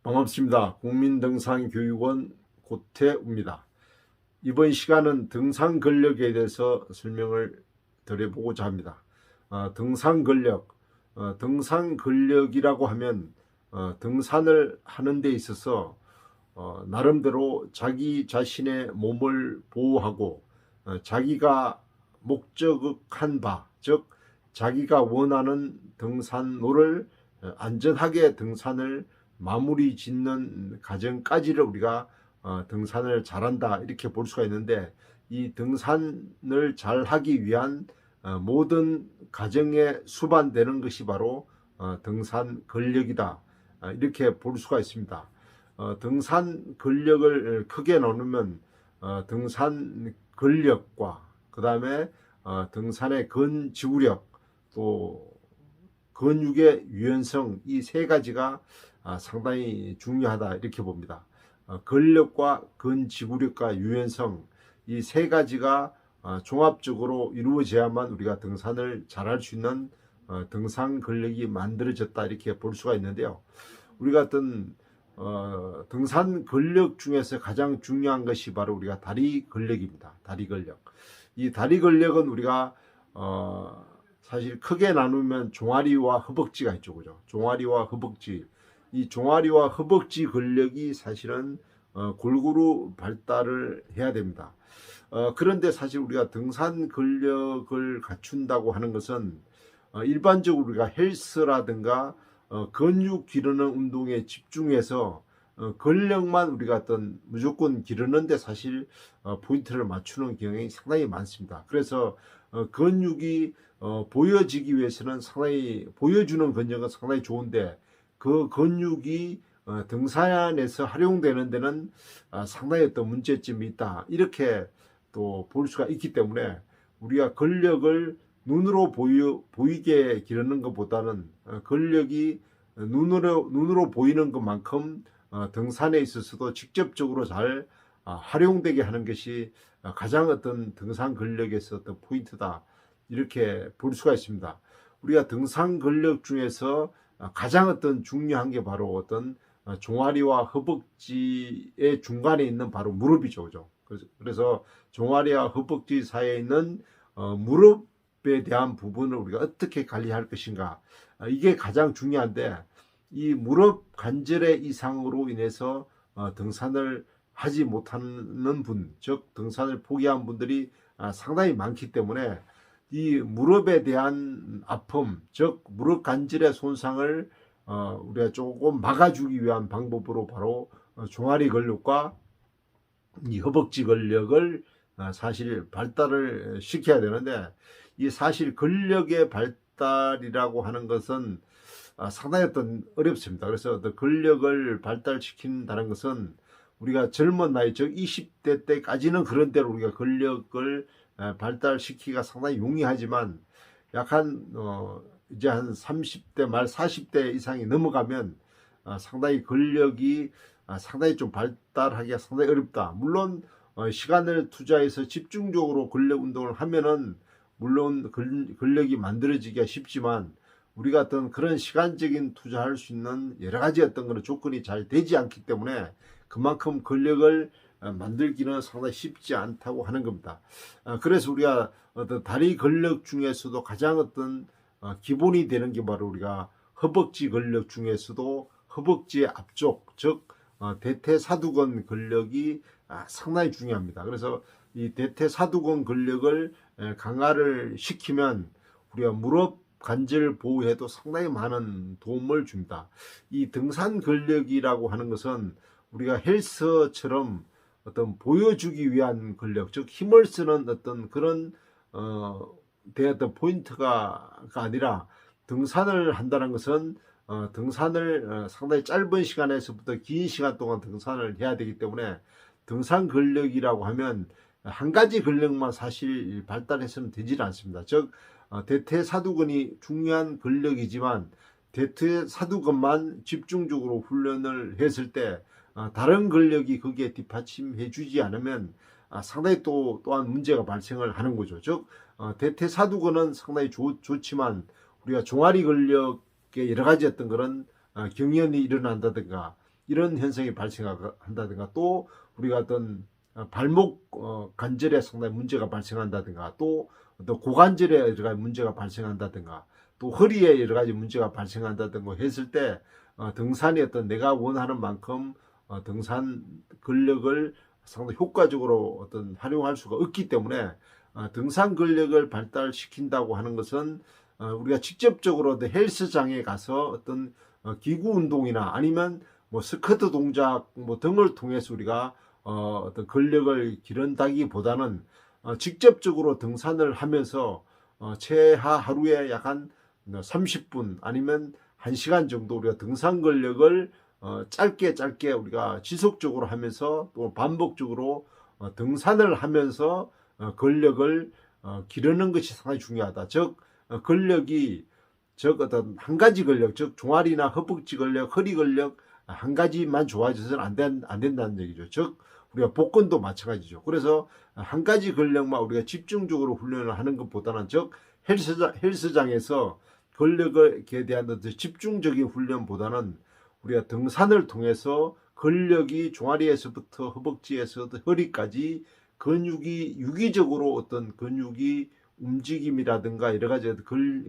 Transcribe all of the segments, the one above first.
반갑습니다. 국민등산교육원 고태우입니다. 이번 시간은 등산 근력에 대해서 설명을 드려보고자 합니다. 등산 근력이라고 하면 등산을 하는 데 있어서 나름대로 자기 자신의 몸을 보호하고 자기가 목적한 바, 즉 자기가 원하는 등산로를 안전하게 등산을 마무리 짓는 과정까지를 우리가 등산을 잘한다 이렇게 볼 수가 있는데, 이 등산을 잘하기 위한 모든 과정에 수반되는 것이 바로 등산 근력이다 이렇게 볼 수가 있습니다. 등산 근력을 크게 나누면 등산 근력과 그 다음에 등산의 근지구력, 또 근육의 유연성, 이 세 가지가 상당히 중요하다 이렇게 봅니다. 근력과 근지구력과 유연성, 이 세 가지가 종합적으로 이루어져야만 우리가 등산을 잘할 수 있는 등산 근력이 만들어졌다 이렇게 볼 수가 있는데요. 우리가 어떤 등산 근력 중에서 가장 중요한 것이 바로 우리가 다리 근력입니다. 다리 근력. 이 다리 근력은 우리가 사실 크게 나누면 종아리와 허벅지가 있죠, 그죠? 종아리와 허벅지. 이 종아리와 허벅지 근력이 사실은 골고루 발달을 해야 됩니다. 그런데 사실 우리가 등산 근력을 갖춘다고 하는 것은 일반적으로 우리가 헬스라든가 근육 기르는 운동에 집중해서 근력만 우리가 어떤 무조건 기르는데 사실 포인트를 맞추는 경향이 상당히 많습니다. 그래서 근육이 보여지기 위해서는 상당히 보여주는 근력은 상당히 좋은데, 그 근육이 등산에서 활용되는 데는 상당히 어떤 문제점이 있다 이렇게 또 볼 수가 있기 때문에, 우리가 근력을 눈으로 보이게 기르는 것보다는 근력이 눈으로 보이는 것만큼 등산에 있어서도 직접적으로 잘 활용되게 하는 것이 가장 어떤 등산 근력에서 어떤 포인트다 이렇게 볼 수가 있습니다. 우리가 등산 근력 중에서 가장 어떤 중요한 게 바로 어떤 종아리와 허벅지의 중간에 있는 바로 무릎이죠, 그죠? 그래서 종아리와 허벅지 사이에 있는 무릎에 대한 부분을 우리가 어떻게 관리할 것인가, 이게 가장 중요한데, 이 무릎 관절의 이상으로 인해서 등산을 하지 못하는 분, 즉 등산을 포기한 분들이 상당히 많기 때문에, 이 무릎에 대한 아픔, 즉 무릎 관절의 손상을 우리가 조금 막아주기 위한 방법으로 바로 종아리 근력과 이 허벅지 근력을 사실 발달을 시켜야 되는데, 이 사실 근력의 발달이라고 하는 것은 상당히 어떤 어렵습니다. 그래서 근력을 발달시킨다는 것은 우리가 젊은 나이, 즉 20대 때까지는 그런 대로 우리가 근력을 발달시키기가 상당히 용이하지만, 약한 이제 한 30대 말 40대 이상이 넘어가면 상당히 근력이 상당히 좀 발달하기가 상당히 어렵다. 물론 시간을 투자해서 집중적으로 근력 운동을 하면은 물론 근력이 만들어지기가 쉽지만, 우리가 어떤 그런 시간적인 투자할 수 있는 여러 가지 어떤 그런 조건이 잘 되지 않기 때문에 그만큼 근력을 만들기는 상당히 쉽지 않다고 하는 겁니다. 그래서 우리가 어떤 다리 근력 중에서도 가장 어떤 기본이 되는 게 바로 우리가 허벅지 근력 중에서도 허벅지의 앞쪽, 즉 대퇴사두근 근력이 상당히 중요합니다. 그래서 이 대퇴사두근 근력을 강화를 시키면 우리가 무릎 관절 보호에도 상당히 많은 도움을 줍니다. 이 등산 근력이라고 하는 것은 우리가 헬스처럼 어떤 보여주기 위한 근력, 즉 힘을 쓰는 어떤 그런 어떤 포인트가 아니라, 등산을 한다는 것은 등산을 상당히 짧은 시간에서부터 긴 시간 동안 등산을 해야 되기 때문에, 등산 근력이라고 하면 한 가지 근력만 사실 발달해서는 되질 않습니다. 즉 대퇴사두근이 중요한 근력이지만, 대퇴사두근만 집중적으로 훈련을 했을 때 다른 근력이 거기에 뒷받침해 주지 않으면 상당히 또한 문제가 발생을 하는 거죠. 즉 대퇴사두근은 상당히 좋지만 우리가 종아리 근력에 여러 가지 어떤 그런 경련이 일어난다든가, 이런 현상이 발생한다든가, 또 우리가 어떤 발목 관절에 상당히 문제가 발생한다든가, 또 어떤 고관절에 여러 가지 문제가 발생한다든가, 또 허리에 여러 가지 문제가 발생한다든가 했을 때 등산이 어떤 내가 원하는 만큼 등산 근력을 상당히 효과적으로 어떤 활용할 수가 없기 때문에 등산 근력을 발달시킨다고 하는 것은 우리가 직접적으로 헬스장에 가서 어떤 기구 운동이나 아니면 뭐 스쿼트 동작 뭐 등을 통해서 우리가 어떤 근력을 기른다기보다는 직접적으로 등산을 하면서 최하 하루에 약 한 30분 아니면 1시간 정도 우리가 등산 근력을 짧게 우리가 지속적으로 하면서 또 반복적으로 등산을 하면서 근력을 기르는 것이 상당히 중요하다. 즉 근력이 어떤 한 가지 근력, 즉 종아리나 허벅지 근력, 허리 근력 한 가지만 좋아져서는 안 된다는 얘기죠. 즉 우리가 복근도 마찬가지죠. 그래서 한 가지 근력만 우리가 집중적으로 훈련을 하는 것보다는, 즉 헬스장에서 근력에 대한 집중적인 훈련보다는 우리가 등산을 통해서 근력이 종아리에서부터 허벅지에서 허리까지 근육이 유기적으로 어떤 근육이 움직임이라든가 여러 가지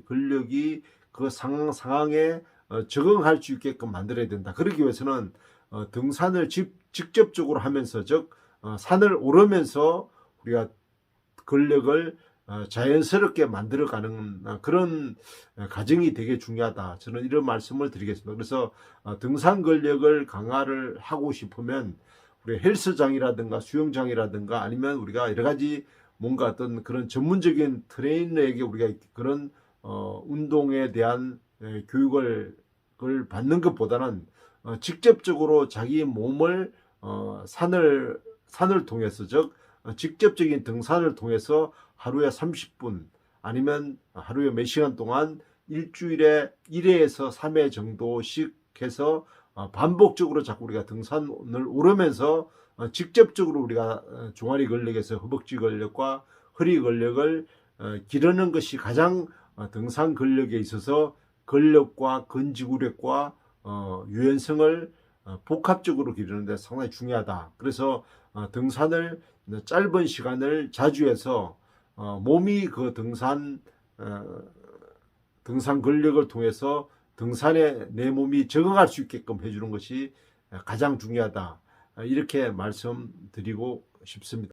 근력이 그 상황에 적응할 수 있게끔 만들어야 된다. 그러기 위해서는 등산을 직접적으로 하면서, 즉 산을 오르면서 우리가 근력을 자연스럽게 만들어가는 그런 과정이 되게 중요하다. 저는 이런 말씀을 드리겠습니다. 그래서 등산 근력을 강화를 하고 싶으면 우리 헬스장이라든가 수영장이라든가 아니면 우리가 여러 가지 뭔가 어떤 그런 전문적인 트레이너에게 우리가 그런 운동에 대한 교육을 받는 것보다는 직접적으로 자기 몸을 산을 통해서, 즉 직접적인 등산을 통해서 하루에 30분 아니면 하루에 몇 시간 동안 일주일에 1회에서 3회 정도씩 해서 반복적으로 자꾸 우리가 등산을 오르면서 직접적으로 우리가 종아리 근력에서 허벅지 근력과 허리 근력을 기르는 것이 가장 등산 근력에 있어서 근력과 근지구력과 유연성을 복합적으로 기르는 데 상당히 중요하다. 그래서 등산을 짧은 시간을 자주 해서 몸이 그 등산 근력을 통해서 등산에 내 몸이 적응할 수 있게끔 해주는 것이 가장 중요하다. 이렇게 말씀드리고 싶습니다.